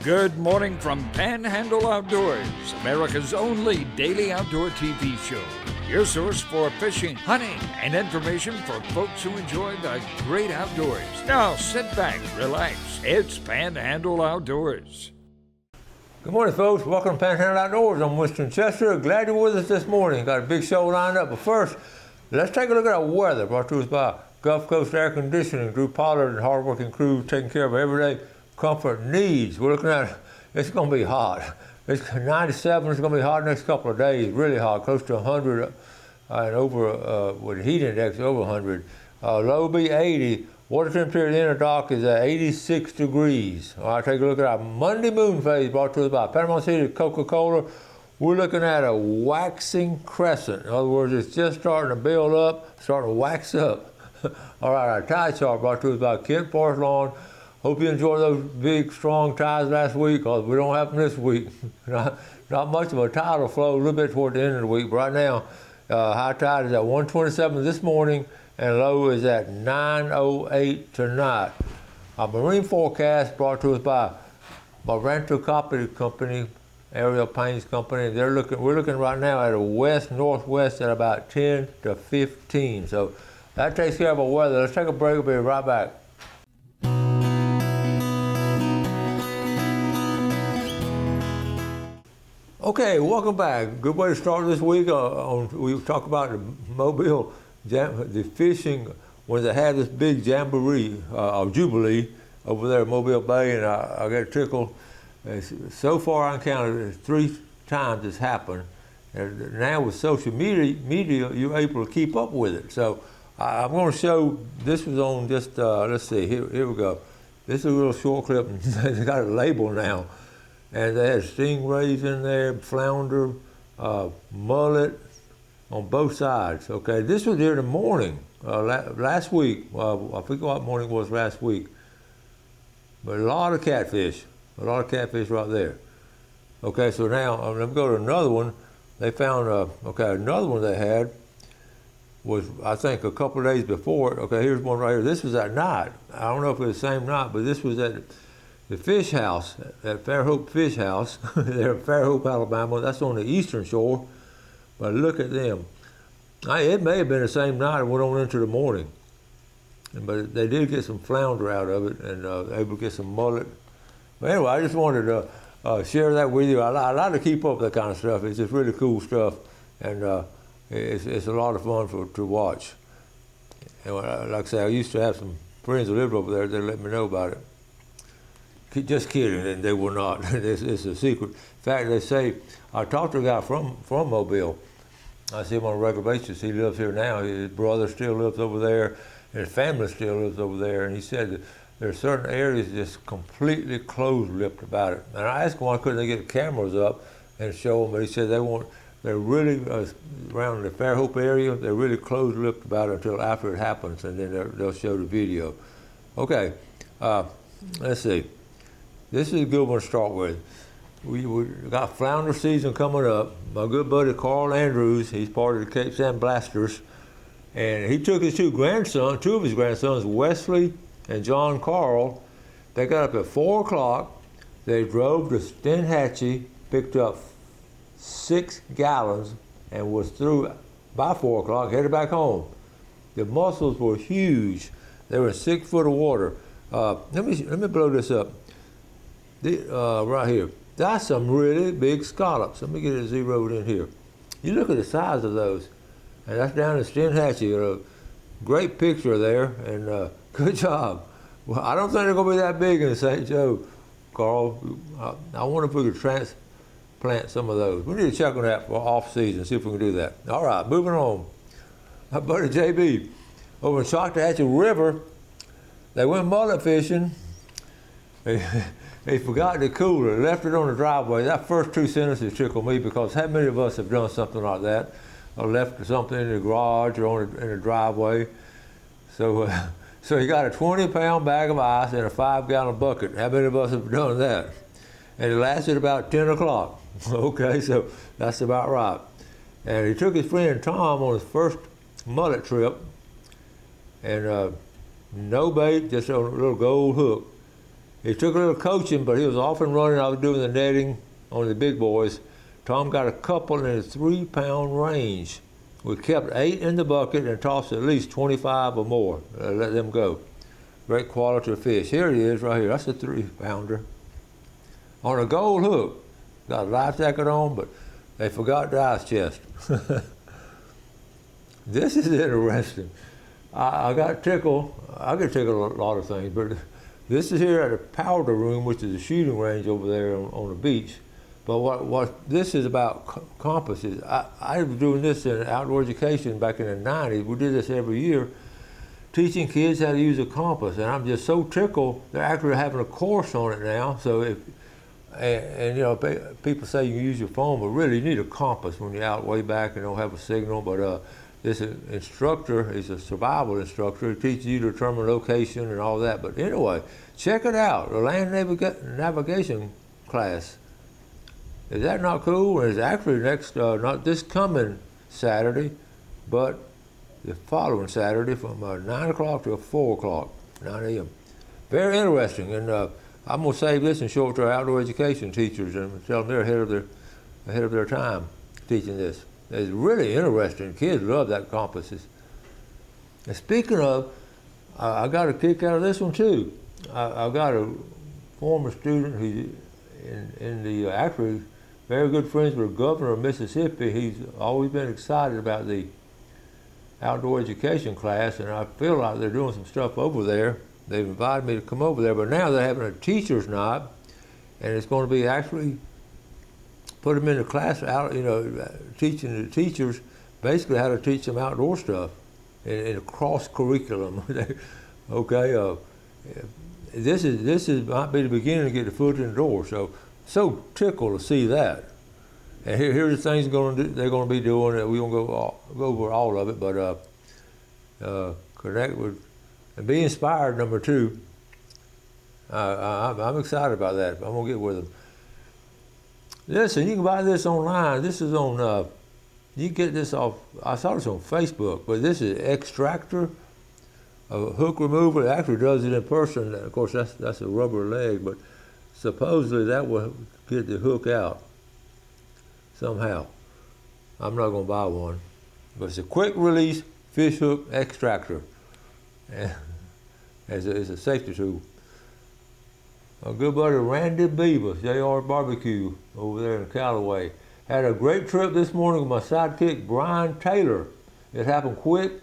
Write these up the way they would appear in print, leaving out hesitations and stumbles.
Good morning from Panhandle Outdoors, America's only daily outdoor TV show. Your source for fishing, hunting, and information for folks who enjoy the great outdoors. Now sit back, relax. It's Panhandle Outdoors. Good morning, folks. Welcome to Panhandle Outdoors. I'm Winston Chester. Glad you're with us this morning. Got a big show lined up. But first, let's take a look at our weather. Brought to us by Gulf Coast Air Conditioning. Drew Pollard and hardworking crew taking care of everyday comfort needs. We're looking at, it's going to be hot. It's 97, it's going to be hot the next couple of days, really hot, close to 100 and over, with heat index over 100. Low be 80. Water temperature in the inner dock is at 86 degrees. All right, take a look at our Monday moon phase brought to us by Panama City Coca-Cola. We're looking at a waxing crescent. In other words, it's just starting to build up, starting to wax up. All right, our tide chart brought to us by Kent Forest Lawn. Hope you enjoyed those big, strong tides last week, because we don't have them this week. Not much of a tidal flow, a little bit toward the end of the week. But right now, high tide is at 127 this morning, and low is at 9:08 tonight. Our marine forecast brought to us by Rancho Copy Company, Aerial Paints Company. We're looking right now at a west-northwest at about 10 to 15. So that takes care of our weather. Let's take a break. We'll be right back. Okay, welcome back. Good way to start this week. We talk about the Mobile, the fishing, when they had this big jamboree, jubilee over there at Mobile Bay, and I got a tickle. So far, I counted 3 times it's happened. And now with social media, you're able to keep up with it. So I'm going to show, this was on just, let's see, here we go. This is a little short clip, and they got a label now. And they had stingrays in there, flounder, mullet on both sides. Okay, this was here in the morning, last week. I forget what morning it was last week. But a lot of catfish right there. Okay, so now let me go to another one. They found, another one they had was, I think, a couple of days before. Okay, here's one right here. This was at night. I don't know if it was the same night, but this was at the fish house, at Fairhope Fish House. They're in Fairhope, Alabama. That's on the eastern shore. But look at them. It may have been the same night and went on into the morning. But they did get some flounder out of it and able to get some mullet. But anyway, I just wanted to share that with you. I like to keep up that kind of stuff. It's just really cool stuff. And it's a lot of fun to watch. And like I say, I used to have some friends who lived over there. They let me know about it. Just kidding, and they will not. It's a secret. In fact, they say, I talked to a guy from Mobile. I see him on a regular basis. He lives here now. His brother still lives over there, and his family still lives over there. And he said that there are certain areas just completely closed-lipped about it. And I asked him why couldn't they get cameras up and show them, but he said they're really, around the Fairhope area, they're really closed-lipped about it until after it happens, and then they'll show the video. Okay, let's see. This is a good one to start with. We got flounder season coming up. My good buddy Carl Andrews, he's part of the Cape San Blasters, and he took his two of his grandsons, Wesley and John Carl. They got up at 4 o'clock. They drove to Steinhatchee, picked up 6 gallons, and was through by 4 o'clock, headed back home. The mussels were huge. They were 6 foot of water. Let me blow this up. Right here. That's some really big scallops. Let me get it zeroed in here. You look at the size of those, and that's down in Steinhatchee. A great picture there, and good job. Well, I don't think they're going to be that big in St. Joe, Carl. I wonder if we could transplant some of those. We need to check on that for off season, see if we can do that. All right, moving on. My buddy JB over in Choctawhatchee River, they went mullet fishing. He forgot the cooler, left it on the driveway. That first 2 sentences tickled me, because how many of us have done something like that, or left something in the garage or in the driveway? So he got a 20-pound bag of ice and a 5-gallon bucket. How many of us have done that? And it lasted about 10 o'clock. Okay, so that's about right. And he took his friend Tom on his first mullet trip, and no bait, just on a little gold hook. He took a little coaching, but he was off and running. I was doing the netting on the big boys. Tom got a couple in the 3-pound range. We kept 8 in the bucket and tossed at least 25 or more. Let them go. Great quality of fish. Here it is right here. That's a 3-pounder. On a gold hook. Got a life jacket on, but they forgot the ice chest. This is interesting. I got tickled. I get tickled a lot of things, but this is here at the powder room, which is a shooting range over there on the beach. But what this is about compasses. I was doing this in outdoor education back in the 90s. We did this every year, teaching kids how to use a compass. And I'm just so tickled. They're actually having a course on it now. So if and you know, people say you can use your phone, but really you need a compass when you're out way back and don't have a signal. But this instructor is a survival instructor. He teaches you to determine location and all that. But anyway, check it out, the land navigation class. Is that not cool? It's actually next, not this coming Saturday, but the following Saturday from 9 o'clock to 4 o'clock, 9 a.m. Very interesting. And I'm going to save this and show it to our outdoor education teachers and tell them they're ahead of their time teaching this. It's really interesting. Kids love that compasses. And speaking of, I got a kick out of this one too. I got a former student who, in the actually very good friends with the governor of Mississippi. He's always been excited about the outdoor education class, and I feel like they're doing some stuff over there. They've invited me to come over there, but now they're having a teacher's night, and it's going to be actually put them in the class out, you know, teaching the teachers basically how to teach them outdoor stuff in a cross curriculum. Okay, this might be the beginning to get the foot in the door. So tickled to see that. And here's the things they're going to be doing. We won't go over all of it, but connect with and be inspired. Number 2. I'm excited about that. I'm gonna get with them. Listen, you can buy this online. This is on. You can get this off. I saw this on Facebook, but this is extractor, a hook remover. It actually does it in person. Of course, that's a rubber leg, but supposedly that will get the hook out somehow. I'm not going to buy one, but it's a quick release fish hook extractor. It's a safety tool. A good buddy Randy Beaver, JR Barbecue over there in Callaway, had a great trip this morning with my sidekick Brian Taylor. It happened quick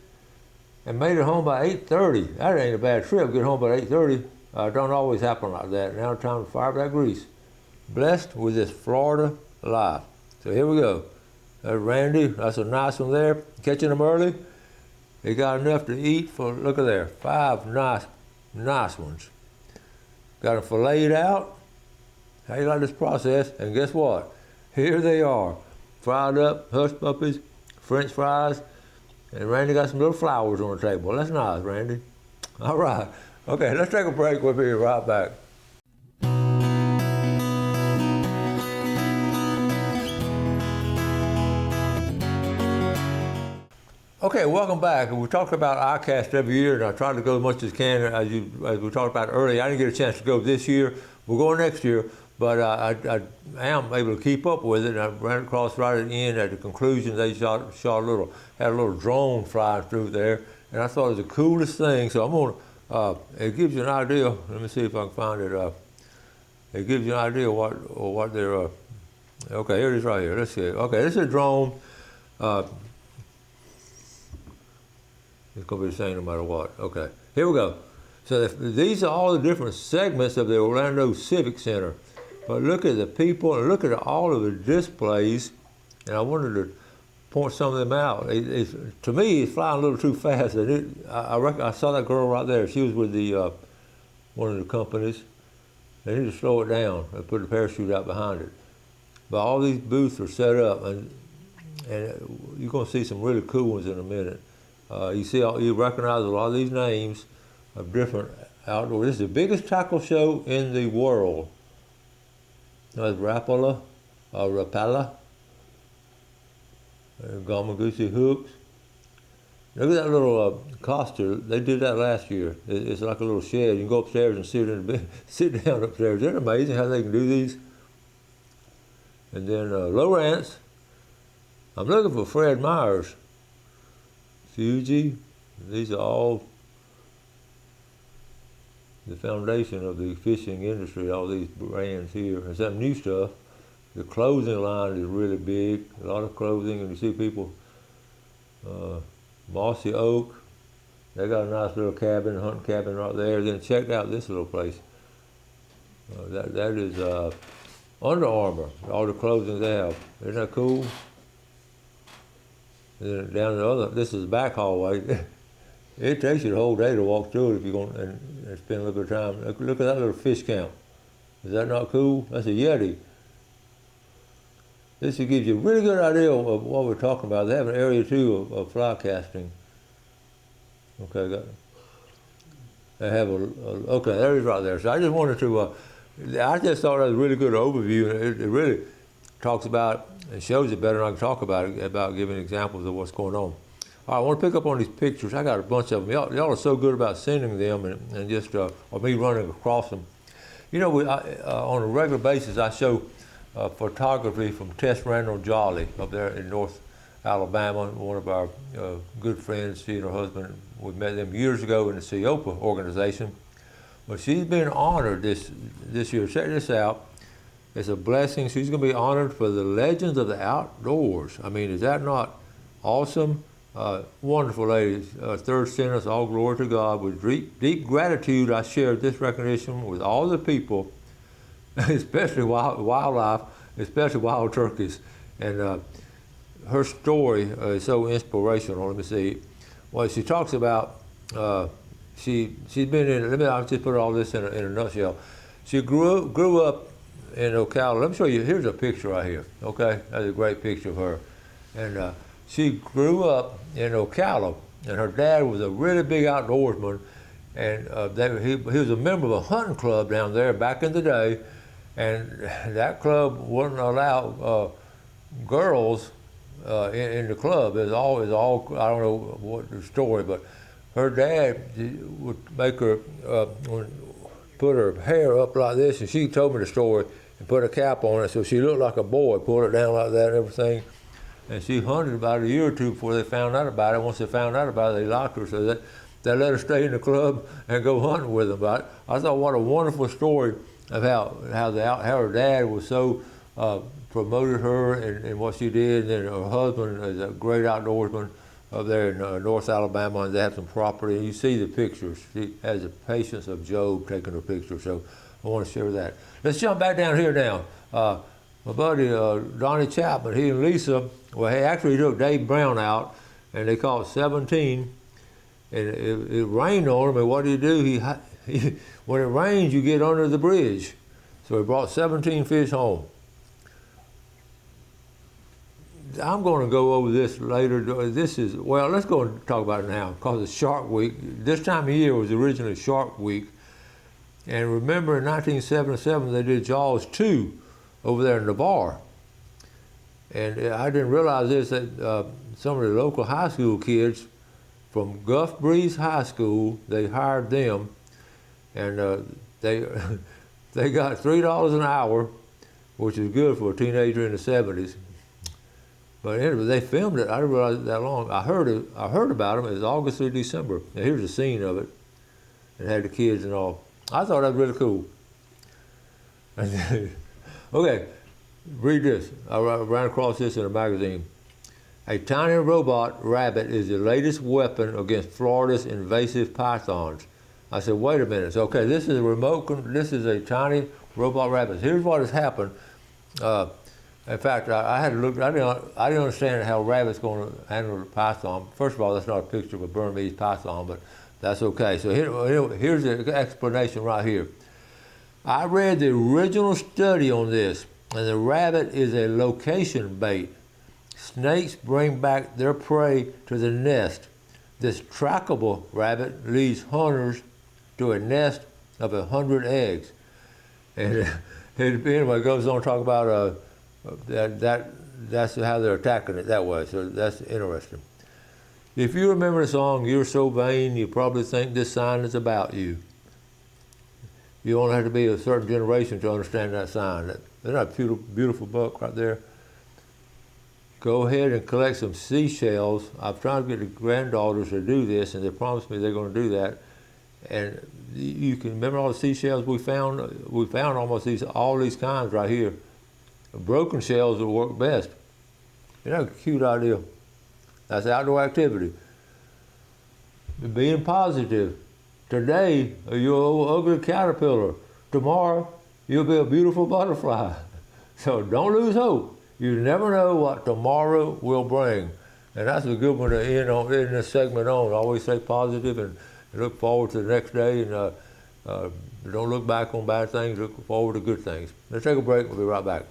and made it home by 8:30. That ain't a bad trip, get home by 8:30. Don't always happen like that. Now it's time to fire up that grease. Blessed with this Florida life. So here we go. There's Randy, that's a nice one there. Catching them early. He got enough to eat for, look at there, 5 nice ones. Got them filleted out. How you like this process? And guess what? Here they are. Fried up, hush puppies, French fries, and Randy got some little flowers on the table. That's nice, Randy. All right. Okay, let's take a break. We'll be right back. Okay, welcome back. We talk about ICAST every year, and I try to go as much as can. As we talked about earlier, I didn't get a chance to go this year. We'll go next year, but I am able to keep up with it. And I ran across right at the end, at the conclusion, they had a little drone flying through there, and I thought it was the coolest thing. So I'm gonna. It gives you an idea. Let me see if I can find it. It gives you an idea what they're. Okay, here it is right here. Let's see. Okay, this is a drone. It's going to be the same no matter what. Okay, here we go. So these are all the different segments of the Orlando Civic Center. But look at the people and look at all of the displays. And I wanted to point some of them out. To me, it's flying a little too fast. I saw that girl right there. She was with the one of the companies. They need to slow it down and put a parachute out behind it. But all these booths are set up, and you're going to see some really cool ones in a minute. You recognize a lot of these names of different outdoor. This is the biggest tackle show in the world. There's Rapala, Gamaguchi hooks. Look at that little coster. They did that last year. It's like a little shed. You can go upstairs and sit in the bed, sit down upstairs. Isn't it amazing how they can do these? And then Lowrance. I'm looking for Fred Myers. Fuji. These are all the foundation of the fishing industry, all these brands here. And some new stuff. The clothing line is really big. A lot of clothing, and you see people, Mossy Oak. They got a nice little cabin, hunting cabin right there. Then check out this little place. That is Under Armour, all the clothing they have. Isn't that cool? And then down the other, this is the back hallway. It takes you the whole day to walk through it if you're going and spend a little bit of time. Look at that little fish count. Is that not cool? That's a Yeti. This gives you a really good idea of what we're talking about. They have an area too of fly casting. Okay, got it. They have okay, there it is right there. So I just wanted to, I just thought that was a really good overview. It really talks about and shows it better than I can talk about it, about giving examples of what's going on. All right, I want to pick up on these pictures. I got a bunch of them. Y'all are so good about sending them and just, or me running across them. You know, on a regular basis, I show photography from Tess Randall Jolly up there in North Alabama. One of our good friends, she and her husband, we met them years ago in the CEOPA organization. But she's been honored this year. Check this out. It's a blessing. She's going to be honored for the Legends of the Outdoors. I mean, is that not awesome? Wonderful lady. Third sentence, all glory to God. With deep gratitude, I shared this recognition with all the people, especially wildlife, especially wild turkeys. And her story is so inspirational. Let me see. Well, she talks about, she's been in, I'll just put all this in a nutshell. She grew up in Ocala. Let me show you, here's a picture right here, okay? That's a great picture of her. And she grew up in Ocala, and her dad was a really big outdoorsman, and he was a member of a hunting club down there back in the day, and that club wouldn't allow girls in the club. It was all, I don't know what the story, but her dad would make her, put her hair up like this, and she told me the story, and put a cap on it so she looked like a boy, pulled it down like that and everything. And she hunted about a year or two before they found out about it. Once they found out about it, they locked her, so they let her stay in the club and go hunting with them. But I thought what a wonderful story of how her dad was so promoted her and what she did, and then her husband is a great outdoorsman up there in North Alabama, and they have some property. And you see the pictures. She has the patience of Job taking her picture, so I want to share that. Let's jump back down here now. My buddy Donnie Chapman, he and Lisa, well, he actually took Dave Brown out, and they caught 17, and it rained on him, and what did he do? When it rains, you get under the bridge. So he brought 17 fish home. I'm going to go over this later. Well, let's go and talk about it now, because it's Shark Week. This time of year was originally Shark Week. And remember in 1977, they did Jaws 2 over there in Navarre. And I didn't realize this, that some of the local high school kids from Gulf Breeze High School, they hired them, and they got $3 an hour, which is good for a teenager in the 70s. But anyway, they filmed it. I didn't realize it that long. I heard about them. It was August through December. Now here's a scene of it. It had the kids and all. I thought that was really cool. Okay, read this. I ran across this in a magazine. A tiny robot rabbit is the latest weapon against Florida's invasive pythons. I said, wait a minute. So, okay, this is a tiny robot rabbit. Here's what has happened. In fact, I had to look. I didn't understand how a rabbit's going to handle a python. First of all, that's not a picture of a Burmese python, but that's okay. So here's the explanation right here. I read the original study on this, and the rabbit is a location bait. Snakes bring back their prey to the nest. This trackable rabbit leads hunters to a nest of 100 eggs. And anyway, it goes on to talk about that's how they're attacking it that way. So that's interesting. If you remember the song, You're So Vain, you probably think this sign is about you. You only have to be a certain generation to understand that sign. Isn't that a beautiful book right there? Go ahead and collect some seashells. I've tried to get the granddaughters to do this, and they promised me they're going to do that. And you can remember all the seashells we found? We found almost all these kinds right here. Broken shells will work best. Isn't that a cute idea? That's outdoor activity. Being positive. Today, you're an ugly caterpillar. Tomorrow, you'll be a beautiful butterfly. So don't lose hope. You never know what tomorrow will bring. And that's a good one to end this segment on. Always stay positive and look forward to the next day. And don't look back on bad things, look forward to good things. Let's take a break. We'll be right back.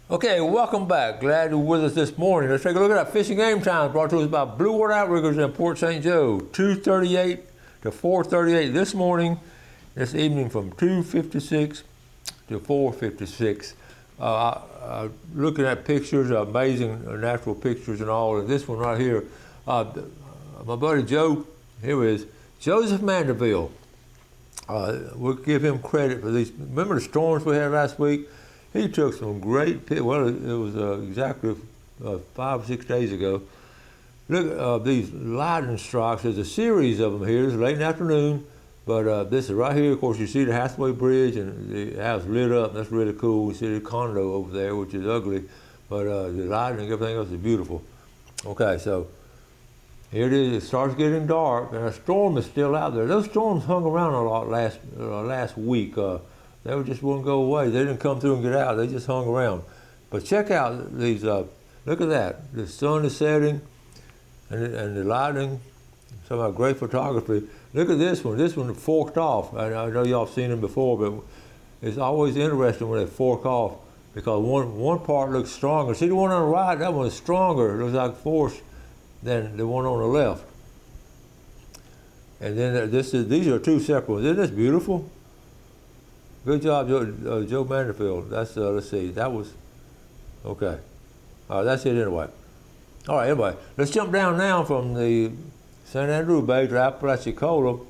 Okay, welcome back. Glad you're with us this morning. Let's take a look at our fishing game time brought to us by Blue Water Outriggers in Port St. Joe. 2:38 to 4:38 this morning, this evening from 2:56 to 4:56. Looking at pictures, amazing natural pictures and all, and this one right here, my buddy Joe, here he is, Joseph Mandeville. We'll give him credit for these. Remember the storms we had last week? He took some great pictures. Well, it was exactly 5 or 6 days ago. Look at these lightning strikes. There's a series of them here. It's late in the afternoon, but this is right here. Of course, you see the Hathaway Bridge, and the house lit up. That's really cool. We see the condo over there, which is ugly, but the lightning and everything else is beautiful. Okay, so here it is. It starts getting dark, and a storm is still out there. Those storms hung around a lot last week. They just wouldn't go away. They didn't come through and get out. They just hung around. But check out these, look at that. The sun is setting and the lightning, some of great photography. Look at this one. This one forked off. I know y'all have seen them before, but it's always interesting when they fork off because one part looks stronger. See the one on the right? That one is stronger. It looks like force than the one on the left. And then these are two separate ones. Isn't this beautiful? Good job, Joe Manderfield. That's, let's see, that was, okay. That's it anyway. All right, anyway, let's jump down now from the St. Andrew Bay to Apalachicola.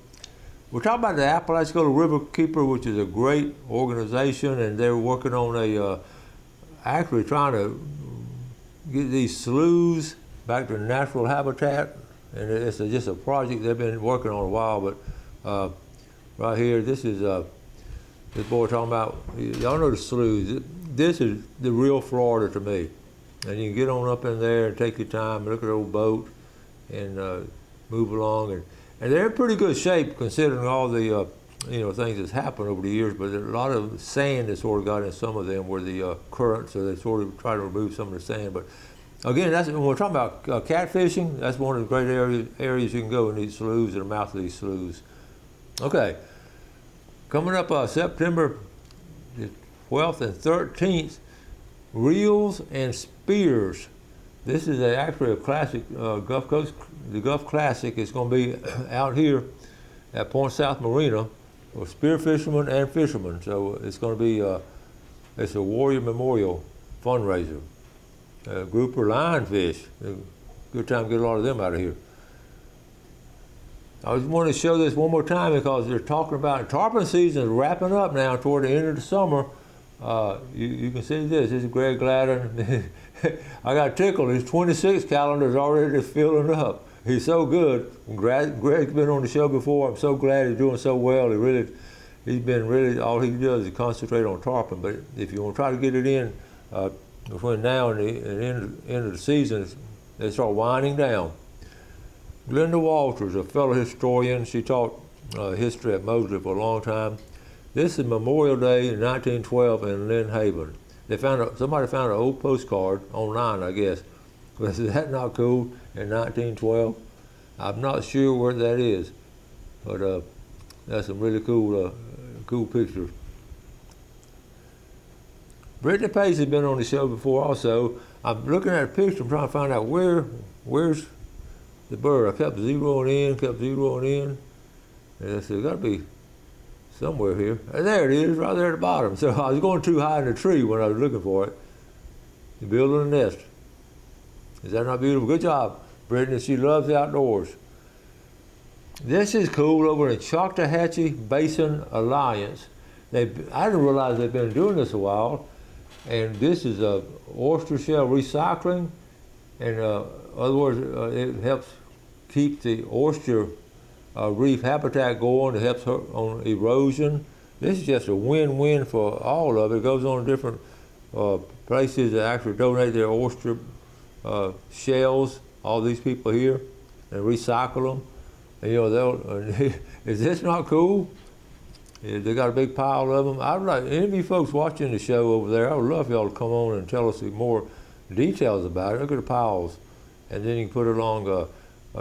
We're talking about the Apalachicola Riverkeeper, which is a great organization, and they're working on actually trying to get these sloughs back to natural habitat. And it's just a project they've been working on a while, but right here, this is, this boy talking about, y'all know the sloughs. This is the real Florida to me. And you can get on up in there and take your time and look at the old boat and move along. And they're in pretty good shape considering all the things that's happened over the years, but there's a lot of sand that sort of got in some of them where the current, so they sort of try to remove some of the sand. But again, that's when we're talking about catfishing, that's one of the great areas you can go in these sloughs, in the mouth of these sloughs. Okay. Coming up September the 12th and 13th, Reels and Spears. This is actually a classic, Gulf Coast, the Gulf Classic. It's going to be out here at Point South Marina for spear fishermen and fishermen. So it's going to be, it's a Warrior Memorial fundraiser. Grouper lionfish, good time to get a lot of them out of here. I just want to show this one more time because they're talking about tarpon season is wrapping up now toward the end of the summer. You can see this. This is Greg Gladden. I got tickled. His 26 calendar is already filling up. He's so good. Greg's been on the show before. I'm so glad he's doing so well. He's been really, all he does is concentrate on tarpon. But if you want to try to get it in between now and the end of the season, they start winding down. Glenda Walters, a fellow historian, she taught history at Mosley for a long time. This is Memorial Day in 1912 in Lynn Haven. Somebody found an old postcard online, I guess. But is that not cool in 1912? I'm not sure where that is, but that's some really cool pictures. Brittany Pace has been on the show before also. I'm looking at a picture, I'm trying to find out where's the bird. I kept zeroing in. And I said, got to be somewhere here. And there it is, right there at the bottom. So I was going too high in the tree when I was looking for it. They're building a nest. Is that not beautiful? Good job, Brittany. She loves the outdoors. This is cool over in Choctawhatchee Basin Alliance. I didn't realize they've been doing this a while. And this is a oyster shell recycling. And in other words, it helps keep the oyster reef habitat going. It helps on erosion. This is just a win-win for all of it. It goes on to different places that actually donate their oyster shells, all these people here, and recycle them. And, you know, is this not cool? Yeah, they got a big pile of them. I'd like any of you folks watching the show over there, I would love y'all to come on and tell us more details about it. Look at the piles. And then you can put it along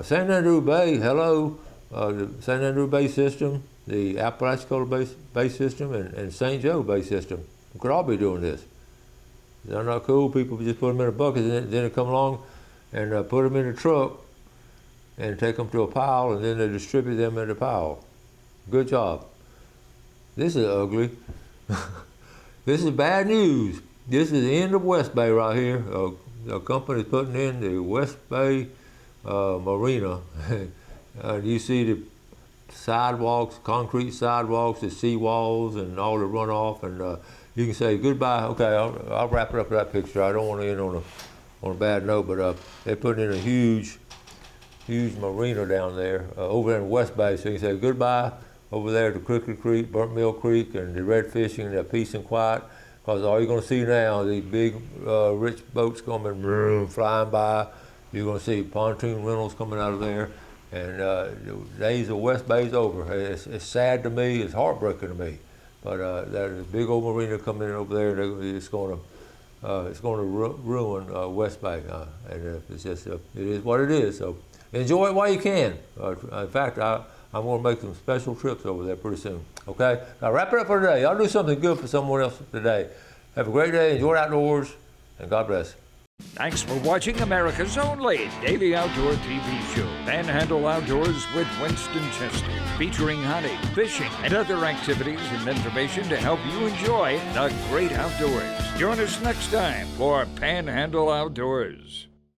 St. Andrew Bay, hello, the St. Andrew Bay system, the Apalachicola Bay system, and St. Joe Bay system. We could all be doing this. Is that not cool? People just put them in a bucket and then they come along and put them in a truck and take them to a pile, and then they distribute them in the pile. Good job. This is ugly. This is bad news. This is the end of West Bay right here. A company's putting in the West Bay Marina. You see the sidewalks, concrete sidewalks, the seawalls, and all the runoff, and you can say goodbye. Okay, I'll wrap it up with that picture. I don't want to end on a bad note, but they're putting in a huge marina down there over there in West Bay, so you can say goodbye over there to Cricket Creek, Burnt Mill Creek, and the red fishing, and the peace and quiet. Because all you're going to see now, these big rich boats coming, flying by. You're going to see pontoon rentals coming out of there. And the days of West Bay is over. It's sad to me. It's heartbreaking to me. But there's a big old marina coming in over there. It's going to ruin West Bay. And it's just it is what it is. So enjoy it while you can. In fact, I'm going to make some special trips over there pretty soon. Okay? Now wrap it up for today. I'll do something good for someone else today. Have a great day. Enjoy outdoors. And God bless. Thanks for watching America's only daily outdoor TV show, Panhandle Outdoors with Winston Chester, featuring hunting, fishing, and other activities and information to help you enjoy the great outdoors. Join us next time for Panhandle Outdoors.